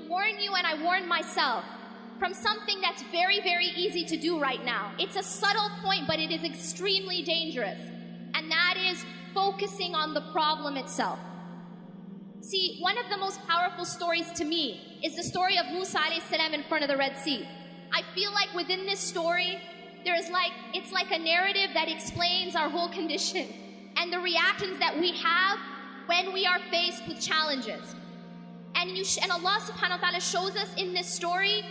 warn you and I warn myself from something that's very, very easy to do right now. It's a subtle point, but it is extremely dangerous. And that is focusing on the problem itself. See, one of the most powerful stories to me is the story of Musa alayhi salam in front of the Red Sea. I feel like within this story, it's like a narrative that explains our whole condition and the reactions that we have when we are faced with challenges. And Allah subhanahu wa ta'ala shows us in this story,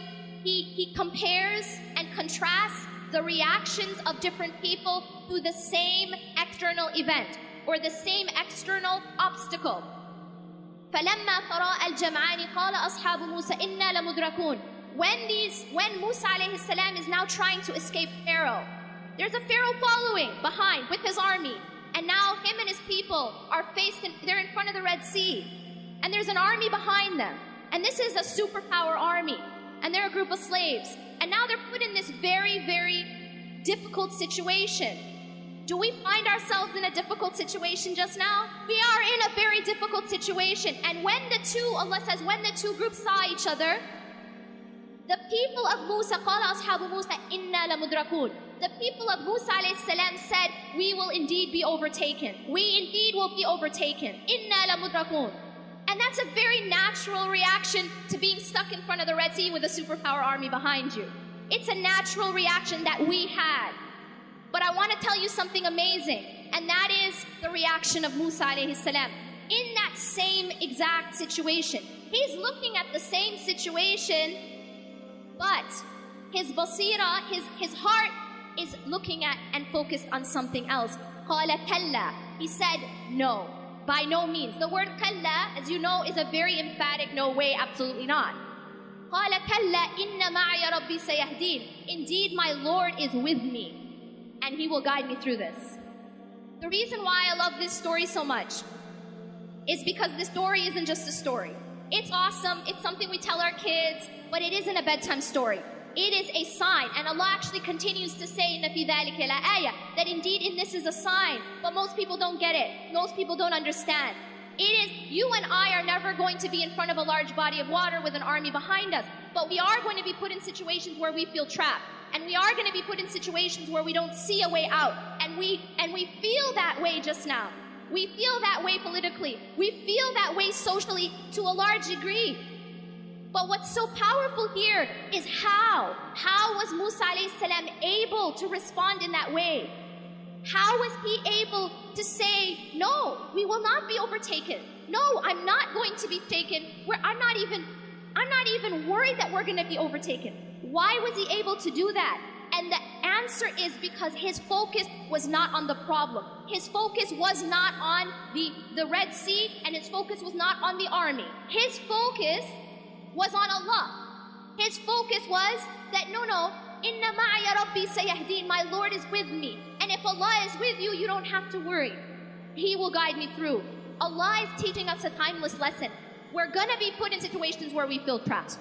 He compares and contrasts the reactions of different people to the same external event or the same external obstacle. فَلَمَّا تَرَاءَ الْجَمْعَانِ قَالَ أَصْحَابُ مُوسَى إِنَّا لَمُدْرَكُونَ. When Musa alayhi salam is now trying to escape Pharaoh, there's a Pharaoh following behind with his army. And now him and his people are they're in front of the Red Sea. And there's an army behind them. And this is a superpower army. And they're a group of slaves. And now they're put in this very, very difficult situation. Do we find ourselves in a difficult situation just now? We are in a very difficult situation. And when Allah says, when the two groups saw each other, the people of Musa, قَالَ أَصْحَابُ مُوسَى إِنَّا لَمُدْرَكُونَ. The people of Musa alayhi salam said, we will indeed be overtaken. We indeed will be overtaken. إِنَّا لَمُدْرَكُونَ. And that's a very natural reaction to being stuck in front of the Red Sea with a superpower army behind you. It's a natural reaction that we had. But I want to tell you something amazing, and that is the reaction of Musa alayhi salam. In that same exact situation, he's looking at the same situation, but his basira, his heart is looking at and focused on something else. قَالَ كَلَّا. He said, no, by no means. The word كَلَّا, as you know, is a very emphatic no way, absolutely not. قَالَ كَلَّا إِنَّ مَعِيَ رَبِّي سَيَهْدِينَ. Indeed, my Lord is with me, and He will guide me through this. The reason why I love this story so much is because this story isn't just a story. It's awesome, it's something we tell our kids, but it isn't a bedtime story. It is a sign, and Allah actually continues to say إِنَّ فِي ذَلِكَ لَآيَةً, that indeed in this is a sign, but most people don't get it. Most people don't understand. It is, you and I are never going to be in front of a large body of water with an army behind us, but we are going to be put in situations where we feel trapped. And we are going to be put in situations where we don't see a way out. And we feel that way just now. We feel that way politically. We feel that way socially to a large degree. But what's so powerful here is how. How was Musa alayhi salam able to respond in that way? How was he able to say, no, we will not be overtaken. No, I'm not going to be taken. I'm not even worried that we're going to be overtaken. Why was he able to do that? And the answer is because his focus was not on the problem. His focus was not on the Red Sea, and his focus was not on the army. His focus was on Allah. His focus was that, no, إِنَّ مَعِيَ رَبِّي سَيَهْدِينَ. My Lord is with me. And if Allah is with you, you don't have to worry. He will guide me through. Allah is teaching us a timeless lesson. We're gonna be put in situations where we feel trapped.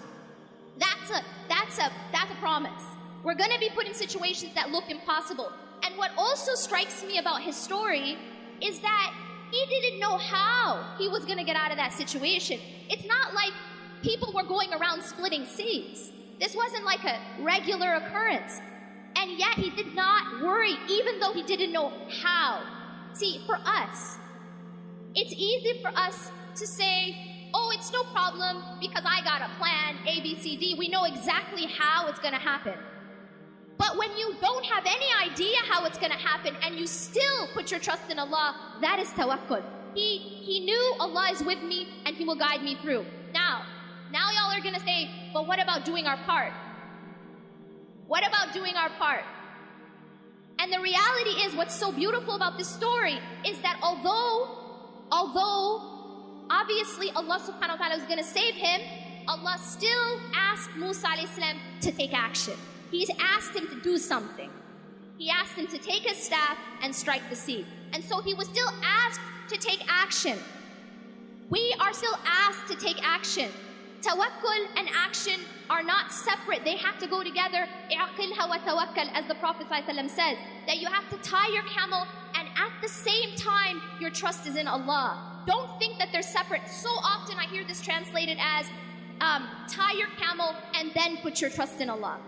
That's a promise. We're gonna be put in situations that look impossible. And what also strikes me about his story is that he didn't know how he was gonna get out of that situation. It's not like people were going around splitting seas. This wasn't like a regular occurrence. And yet he did not worry, even though he didn't know how. See, for us, it's easy for us to say, oh, it's no problem because I got a plan, A, B, C, D. We know exactly how it's going to happen. But when you don't have any idea how it's going to happen and you still put your trust in Allah, that is tawakkul. He knew Allah is with me and He will guide me through. Now y'all are going to say, but what about doing our part? What about doing our part? And the reality is, what's so beautiful about this story is that although obviously Allah subhanahu wa ta'ala was going to save him, Allah still asked Musa alayhi salam to take action. He's asked him to do something. He asked him to take his staff and strike the sea. And so he was still asked to take action. We are still asked to take action. Tawakkul and action are not separate. They have to go together. I'qilha wa tawakkal, as the Prophet ﷺ says, that you have to tie your camel and at the same time your trust is in Allah. Don't think that they're separate. So often I hear this translated as, tie your camel and then put your trust in Allah.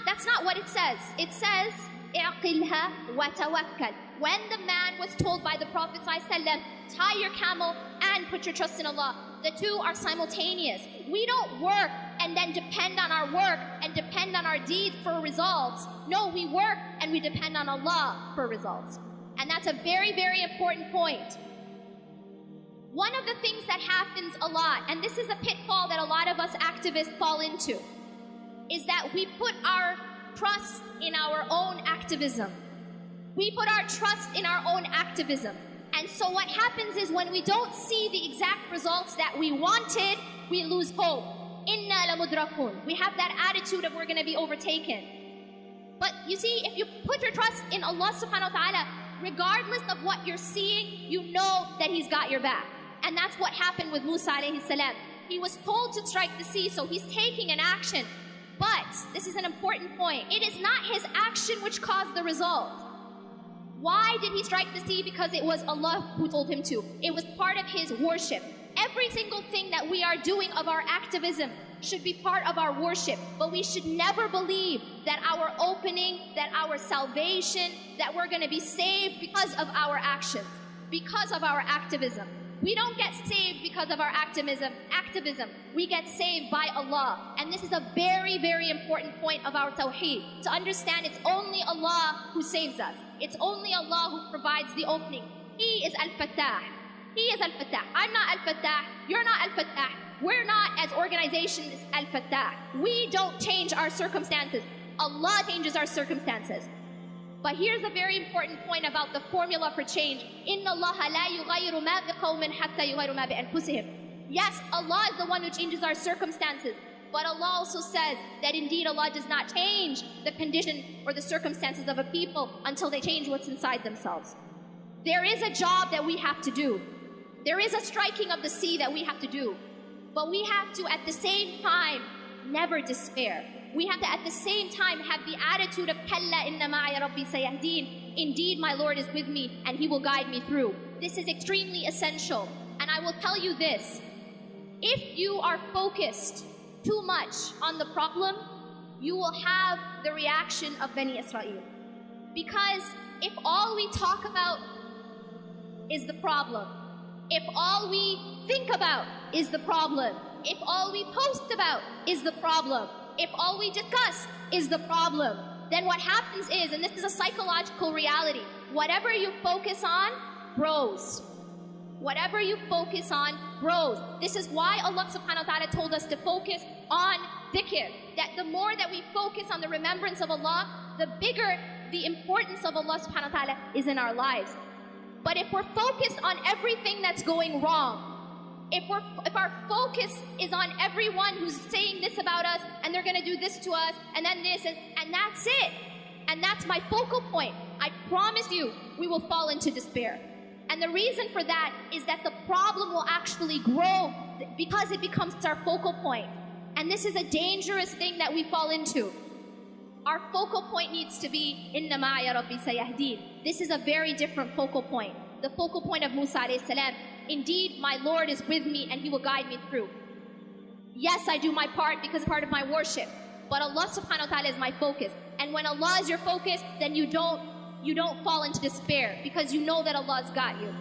That's not what it says. It says, اعقلها وتوكل. When the man was told by the Prophet ﷺ, tie your camel and put your trust in Allah, the two are simultaneous. We don't work and then depend on our work and depend on our deeds for results. No, we work and we depend on Allah for results. And that's a very, very important point. One of the things that happens a lot, and this is a pitfall that a lot of us activists fall into, is that we put our trust in our own activism. We put our trust in our own activism. And so what happens is when we don't see the exact results that we wanted, we lose hope. Inna lamudrakun. We have that attitude of we're going to be overtaken. But you see, if you put your trust in Allah subhanahu wa ta'ala, regardless of what you're seeing, you know that He's got your back. And that's what happened with Musa alayhi salam. He was told to strike the sea, so he's taking an action. But, this is an important point, it is not his action which caused the result. Why did he strike the sea? Because it was Allah who told him to. It was part of his worship. Every single thing that we are doing of our activism should be part of our worship. But we should never believe that our opening, that our salvation, that we're going to be saved because of our actions, because of our activism. We don't get saved because of our activism. We get saved by Allah. And this is a very, very important point of our tawheed. To understand it's only Allah who saves us. It's only Allah who provides the opening. He is Al-Fattah. He is Al-Fattah. I'm not Al-Fattah. You're not Al-Fattah. We're not, as organizations, Al-Fattah. We don't change our circumstances. Allah changes our circumstances. But here's a very important point about the formula for change. إِنَّ اللَّهَ لَا يُغَيِّرُ مَا بِقَوْمٍ حَتَّى يُغَيِّرُ مَا بِأَنفُسِهِمْ. Yes, Allah is the one who changes our circumstances. But Allah also says that indeed Allah does not change the condition or the circumstances of a people until they change what's inside themselves. There is a job that we have to do. There is a striking of the sea that we have to do. But we have to, at the same time, never despair. We have to, at the same time, have the attitude of Kalla inna ma'a rabbi sayahdeen. Indeed, my Lord is with me and He will guide me through. This is extremely essential. And I will tell you this. If you are focused too much on the problem, you will have the reaction of Bani Israel. Because if all we talk about is the problem, if all we think about is the problem, if all we post about is the problem, if all we discuss is the problem, then what happens is, and this is a psychological reality, whatever you focus on grows. Whatever you focus on grows. This is why Allah subhanahu wa ta'ala told us to focus on dhikr. That the more that we focus on the remembrance of Allah, the bigger the importance of Allah subhanahu wa ta'ala is in our lives. But if we're focused on everything that's going wrong, if our focus is on everyone who's saying this about us, and they're going to do this to us, and then this, and that's it, and that's my focal point, I promise you, we will fall into despair. And the reason for that is that the problem will actually grow because it becomes our focal point. And this is a dangerous thing that we fall into. Our focal point needs to be, Inna ma'a rabbi sayahdeen. This is a very different focal point. The focal point of Musa alayhi salam. Indeed, my Lord is with me and He will guide me through. Yes, I do my part because it's part of my worship. But Allah subhanahu wa ta'ala is my focus. And when Allah is your focus, then you don't fall into despair because you know that Allah's got you.